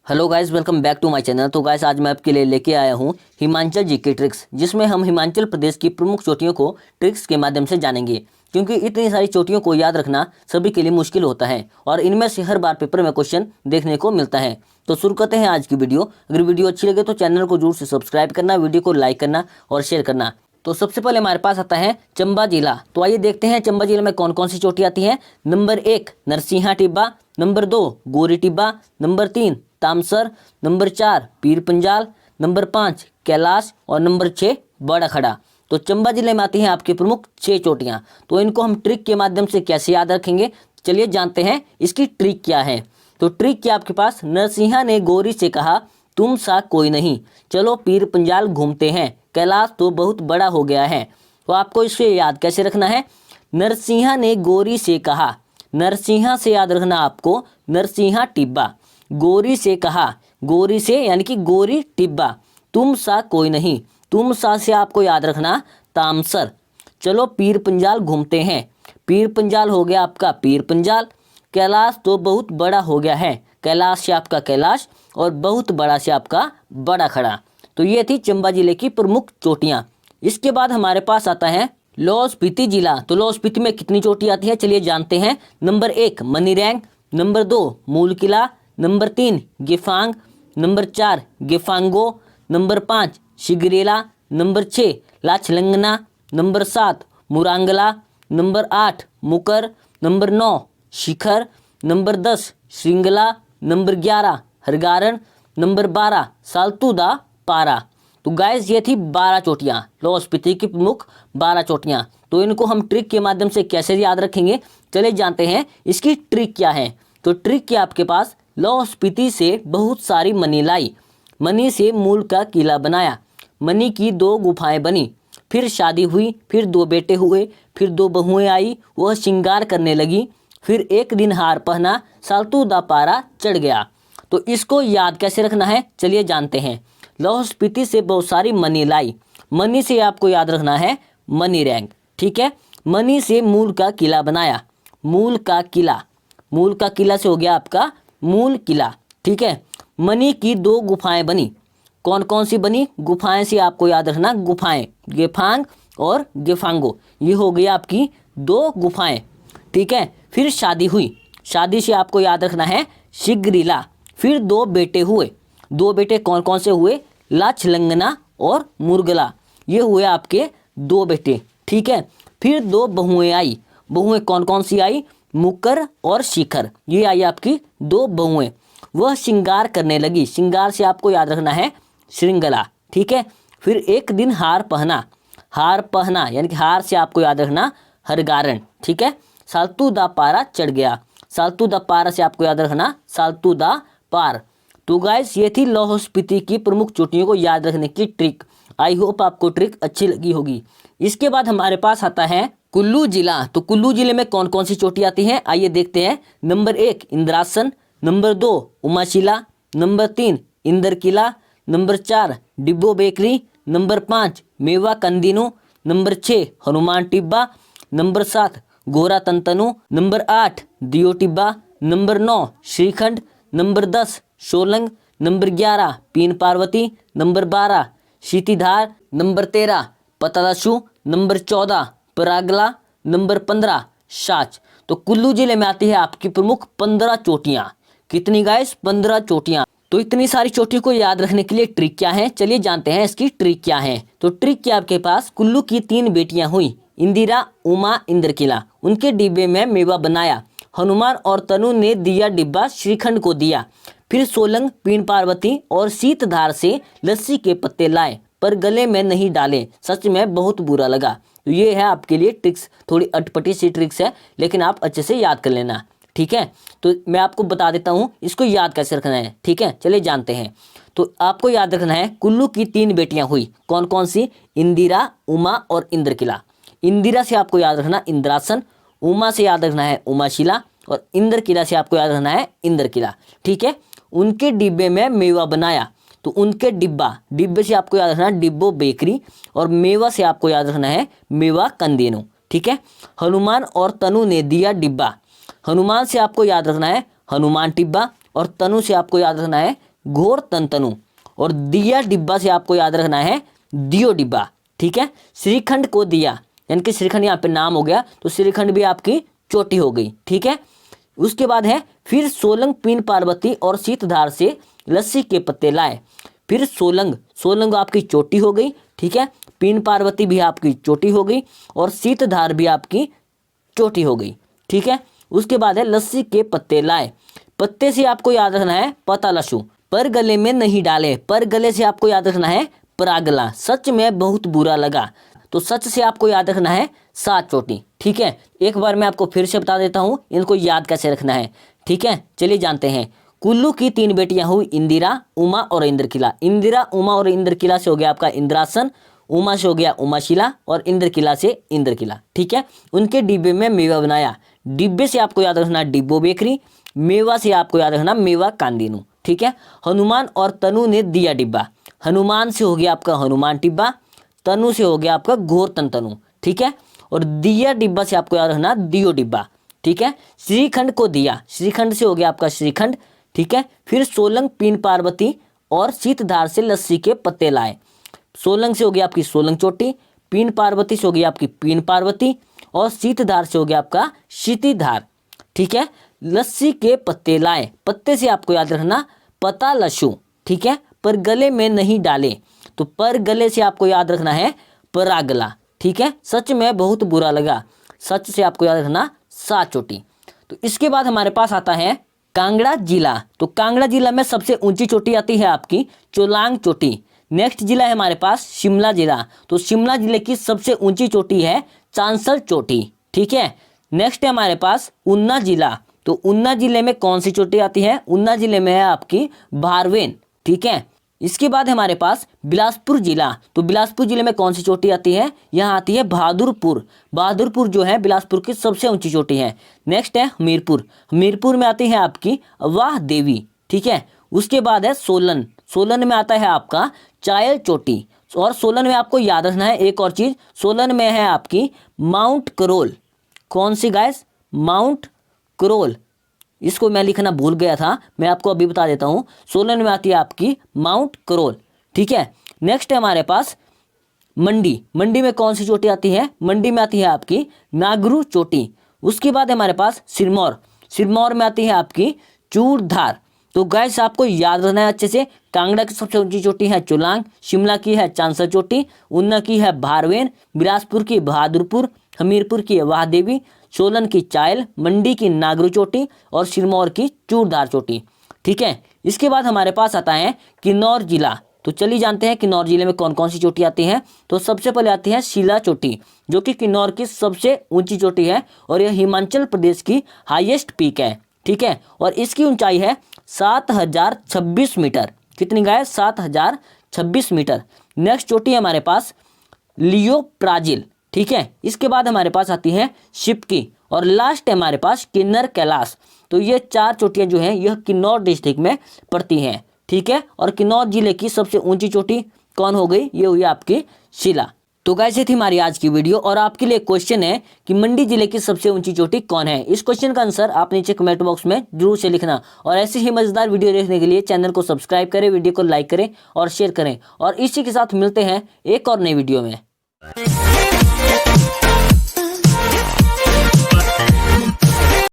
Hello guys, welcome back to my channel. तो guys, आज मैं आपके लिए लेके आया हूँ हिमाचल जीके ट्रिक्स, जिसमें हम हिमाचल प्रदेश की प्रमुख चोटियों को ट्रिक्स के माध्यम से जानेंगे। क्योंकि इतनी सारी चोटियों को याद रखना सभी के लिए मुश्किल होता है और इनमें से हर बार पेपर में क्वेश्चन देखने को मिलता है। तो शुरू करते हैं आज की वीडियो। अगर वीडियो अच्छी लगे तो चैनल को जरूर से सब्सक्राइब करना, वीडियो को लाइक करना और शेयर करना। तो सबसे पहले हमारे पास आता है चंबा जिला। तो आइए देखते हैं चंबा जिले में कौन कौन सी चोटी आती हैं। नंबर 1 नरसिंहा टिब्बा, नंबर 2 गोरी Tibba, number 3 तामसर, number 4 Pir Panjal, number 5 Kailash और नंबर 6 बड़ा खड़ा। तो चंबा जिले में आती हैं आपकी प्रमुख 6 चोटियां। तो इनको हम ट्रिक के माध्यम से कैसे याद रखेंगे, चलिए जानते हैं इसकी ट्रिक क्या है। तो ट्रिक क्या आपके पास, नरसिंहा ने गोरी से कहा तुम सा कोई नहीं, चलो पीर पंजाल घूमते हैं, कैलाश तो बहुत बड़ा हो गया है। तो आपको इसे याद कैसे रखना है। नरसिंहा ने गोरी से कहा, नरसिंहा से याद रखना आपको नरसिंहा टिब्बा। गोरी से कहा, गोरी से यानी कि गोरी टिब्बा। तुम सा कोई नहीं, तुम सा से आपको याद रखना तामसर। चलो पीर पंजाल घूमते हैं, पीर पंजाल हो गया आपका पीर पंजाल। कैलाश तो बहुत बड़ा हो गया है, कैलाश से आपका कैलाश और बहुत बड़ा से आपका बड़ा खड़ा। तो ये थी चंबा जिले की प्रमुख चोटियां। इसके बाद हमारे पास आता है लाहौल स्पीति जिला। तो लाहौल स्पीति में कितनी चोटी आती है, चलिए जानते हैं। Number 1 मनीरैंग, number 2 Mul Kila, number 3 Gifang, number 4 Gifango, number 5 Shigrela, number 6 Lachlangna, number 7 Murangla, number 8 Mukar, number 9 Shikhar, number 10 Shringla, number 11 Hargaran, number 12 Saltuda Para. तो गाइस, ये थी 12 चोटियां, लाहौल स्पीति की प्रमुख 12 चोटियां। तो इनको हम ट्रिक के माध्यम से कैसे याद रखेंगे, चलिए जानते हैं इसकी ट्रिक क्या है। तो ट्रिक क्या आपके पास, लाहौल स्पीति से बहुत सारी मनी लाई, मनी से मूल का किला बनाया, मनी की 2 गुफाएं बनी, फिर शादी हुई, फिर 2 बेटे हुए, फिर 2 बहुएं आई, वह श्रृंगार करने लगी, फिर एक दिन हार पहना, सालतूदा पारा चढ़ गया। तो इसको याद कैसे रखना है, चलिए जानते हैं। लाहौल स्पीति से बहुत सारी मनी लाई, मनी से आपको याद रखना है मनी रैंक, ठीक है। मनी से मूल का किला बनाया, मूल का किला, मूल का किला से हो गया आपका मूल किला, ठीक है। मनी की 2 गुफाएं बनी, कौन कौन सी बनी गुफाएं से आपको याद रखना, गुफाएं गेफांग और गेफांगो, ये हो गई आपकी 2 गुफाएं, ठीक है। फिर शादी हुई, शादी से आपको याद रखना है शिगरीला। फिर 2 बेटे हुए, 2 बेटे कौन कौन से हुए, लाचलंगना और मुरगला, ये हुए आपके 2 बेटे, ठीक है। फिर 2 बहुएं आई, बहुएं कौन कौन सी आई, मुकर और शिखर, ये आई आपकी 2 बहुएं। वह श्रृंगार करने लगी, श्रृंगार से आपको याद रखना है श्रृंगला, ठीक है। फिर एक दिन हार पहना, हार पहना यानी कि हार से आपको याद रखना हरगारन, ठीक है। सालतूदा पारा चढ़ गया, सालतूदा पारा से आपको याद रखना सालतूदा पार। तो गाइस, ये थी लाहौल स्पीति की प्रमुख चोटियों को याद रखने की ट्रिक। आई होप आपको ट्रिक अच्छी लगी होगी। इसके बाद हमारे पास आता है कुल्लू जिला। तो कुल्लू जिले में कौन कौन सी चोटी आती हैं, आइए देखते हैं। Number 1 Indrasan, number 2 Umashila, number 3 Indar Kila, number 4 Dibbo Bakri, number 5 Mewa Kandino, number 6 Hanuman Tibba, number 7 Gora Tantanu, number 8 Deo Tibba, number 9 Shrikhand, number 10 Solang, number 11 Pin Parvati, number 12 Shitidhar, number 13 Patalsu, number 14 Paragla, number 15 Shach. तो कुल्लू जिले में आती है आपकी प्रमुख 15 चोटियां। कितनी गाइस, 15 चोटियां। तो इतनी सारी चोटियों को याद रखने के लिए ट्रिक क्या है, चलिए जानते हैं इसकी ट्रिक क्या है। तो ट्रिक क्या आपके पास, कुल्लू की 3 बेटियां हुई, इंदिरा, उमा, इंद्रकिला, उनके डिब्बे में मेवा बनाया, हनुमान और तनु ने दिया डिब्बा श्रीखंड को दिया। फिर सोलंग, पीन पार्वती और शीतधार से लस्सी के पत्ते लाए, पर गले में नहीं डाले, सच में बहुत बुरा लगा। तो ये है आपके लिए ट्रिक्स, थोड़ी अटपटी सी ट्रिक्स है, लेकिन आप अच्छे से याद कर लेना, ठीक है। तो मैं आपको बता देता हूँ इसको याद कैसे रखना है, ठीक है, चलिए जानते हैं। तो आपको याद रखना है कुल्लू की 3 बेटियां हुई, कौन कौन सी, इंदिरा, उमा और इंद्रकिला। इंदिरा से आपको याद रखना इंद्रासन, उमा से याद रखना है उमाशिला और इंद्रकिला से आपको याद रखना है इंद्रकिला, ठीक है। उनके डिब्बे में मेवा बनाया, तो उनके डिब्बे से आपको याद रखना है डिब्बो बेकरी और मेवा से आपको याद रखना है मेवा कंदेनो, ठीक है। हनुमान और तनु ने दिया डिब्बा, हनुमान से आपको याद रखना है हनुमान टिब्बा और तनु से आपको याद रखना है घोर तंतनु, और दिया डिब्बा से आपको याद रखना है दियो डिब्बा, ठीक है। श्रीखंड को दिया, यानी कि श्रीखंड यहाँ पे नाम हो गया, तो श्रीखंड भी आपकी चोटी हो गई, ठीक है। उसके बाद है फिर सोलंग पीन पार्वती और शीतधार से लस्सी के पत्ते लाए। फिर सोलंग, सोलंग आपकी चोटी हो गई, ठीक है। पीन पार्वती भी आपकी चोटी हो गई और शीतधार भी आपकी चोटी हो गई, ठीक है। उसके बाद है लस्सी के पत्ते लाए। पत्ते से आपको याद रखना है पता लशु, पर गले में नहीं डाले। पर गले से आपको याद रखना है परागला, सच में बहुत बुरा लगा, तो सच से आपको याद रखना है सात चोटी, ठीक है। एक बार मैं आपको फिर से बता देता हूँ इनको याद कैसे रखना है, ठीक है। चलिए जानते हैं। कुल्लू की 3 बेटियां हुई इंदिरा, उमा और इंद्रकिला। इंदिरा, उमा और इंद्रकिला से हो गया आपका इंद्रासन, उमा से हो गया उमाशिला और इंद्रकिला से इंद्रकिला, ठीक है। उनके डिब्बे में मेवा बनाया। डिब्बे से आपको याद रखना डिब्बो बेकरी, मेवा से आपको याद रखना मेवा कांदीनू, ठीक है। हनुमान और तनु ने दिया डिब्बा। हनुमान से हो गया आपका हनुमान डिब्बा, तनु से हो गया आपका घोर तंतनु, ठीक है। और दिया डिब्बा से आपको याद रखना दियो डिब्बा, ठीक है। श्रीखंड को दिया, श्रीखंड से हो गया आपका श्रीखंड, ठीक है। फिर सोलंग पीन पार्वती और शीतधार से लस्सी के पत्ते लाए। सोलंग से हो गया आपकी सोलंग चोटी, पीन पार्वती से हो गया आपकी पीन पार्वती और शीतधार से हो गया आपका शीतिधार, ठीक है। लस्सी के पत्ते लाए। पत्ते से आपको याद रखना पता लशु, ठीक है। पर गले में नहीं डाले, तो पर गले से आपको याद रखना है परागला, ठीक है। सच में बहुत बुरा लगा, सच से आपको याद रखना सात चोटी। तो इसके बाद हमारे पास आता है कांगड़ा जिला। तो कांगड़ा जिला में सबसे ऊंची चोटी आती है आपकी चोलांग चोटी। नेक्स्ट जिला है हमारे पास शिमला जिला। तो शिमला जिले की सबसे ऊंची चोटी है चांसर चोटी, ठीक है। नेक्स्ट है हमारे पास ऊना जिला। तो ऊना जिले में कौन सी चोटी आती है? ऊना जिले में है आपकी भारवेन, ठीक है। इसके बाद हमारे पास बिलासपुर जिला। तो बिलासपुर जिले में कौन सी चोटी आती है? यहाँ आती है बहादुरपुर। बहादुरपुर जो है बिलासपुर की सबसे ऊंची चोटी है। नेक्स्ट है हमीरपुर। हमीरपुर में आती है आपकी वाह देवी, ठीक है। उसके बाद है सोलन। सोलन में आता है आपका चायल चोटी। और सोलन में आपको याद रखना है एक और चीज, सोलन में है आपकी माउंट करोल। कौन सी गाइस? माउंट करोल। इसको मैं लिखना भूल गया था, मैं आपको अभी बता देता हूँ। सोलन में आती है आपकी माउंट करोल, ठीक है। नेक्स्ट है हमारे पास मंडी। मंडी में कौन सी चोटी आती है? मंडी में आती है आपकी नागरू चोटी। उसके बाद हमारे पास सिरमौर। सिरमौर में आती है आपकी चूड़धार। तो गाइस आपको याद रखना है अच्छे से, कांगड़ा की सबसे ऊंची चोटी है चोलांग, शिमला की है चांसर चोटी, ऊना की है भारवेन, बिलासपुर की बहादुरपुर, हमीरपुर की वाह देवी, सोलन की चायल, मंडी की नागरू चोटी और सिरमौर की चूड़धार चोटी, ठीक है। इसके बाद हमारे पास आता है किन्नौर जिला। तो चलिए जानते हैं किन्नौर जिले में कौन कौन सी चोटी आती हैं। तो सबसे पहले आती है शिला चोटी, जो कि किन्नौर की सबसे ऊंची चोटी है और यह हिमाचल प्रदेश की हाईएस्ट पीक है, ठीक है। और इसकी ऊंचाई है 7026 मीटर। कितनी गाय? 7026 मीटर। नेक्स्ट चोटी है हमारे पास लियो प्राजिल, ठीक है। इसके बाद हमारे पास आती है शिपकी और लास्ट है हमारे पास किन्नर कैलाश। तो ये चार चोटियां जो हैं यह किन्नौर डिस्ट्रिक्ट में पड़ती हैं, ठीक है। और किन्नौर जिले की सबसे ऊंची चोटी कौन हो गई? ये हुई आपकी शिला। तो गाइस ये थी हमारी आज की वीडियो और आपके लिए क्वेश्चन है कि मंडी जिले की सबसे ऊंची चोटी कौन है। इस क्वेश्चन का आंसर आप नीचे कमेंट बॉक्स में जरूर से लिखना और ऐसी ही मजेदार वीडियो देखने के लिए चैनल को सब्सक्राइब करें, वीडियो को लाइक करें और शेयर करें। और इसी के साथ मिलते हैं एक और नई वीडियो में।